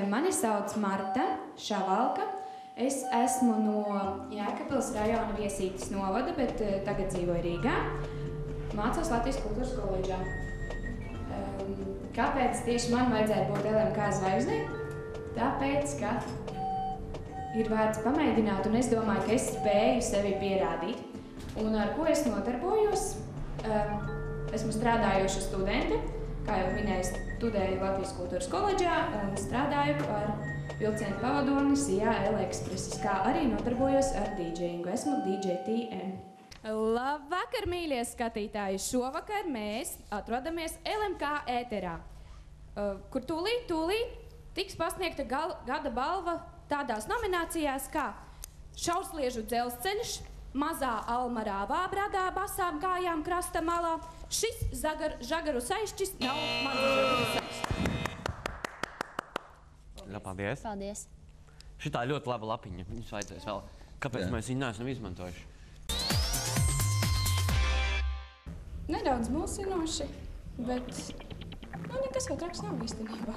Mani sauc Marta Šavalka. Es esmu no Jēkabpils rajona Viesītes novada, bet tagad dzīvoju Rīgā. Mācos Latvijas kultūras koledžā. Kāpēc tieši man vajadzēja būt LMK zvaigznei? Tāpēc, ka ir vērts pamēģināt, un es domāju, ka es spēju sevi pierādīt. Un ar ko es nodarbojos? Esmu strādājoša studente, kā jau minēju, studēju Latvijas kultūras koledžā un strādāju par vilcienu pavadoni Sijā L-Expresses, kā arī nodarbojos ar DJingu. Esmu DJ TM. Labvakar, mīļie skatītāji! Šovakar mēs atrodamies LMK ēterā, kur tūlīt tiks pasniegta gada balva tādās nominācijās kā Šaursliežu dzelzceļš, Mazā Alma rāvā bradā basām kājām krasta malā, šis žagaru saišķis nav mans žagaru saišķis. Paldies. Paldies. Šitā ļoti laba lapiņa. Viņus vajadzēs vēl. Kāpēc mēs viņu neesam izmantojuši? Nedaudz mulsinoši, bet nekas vēl traks nav īstenībā.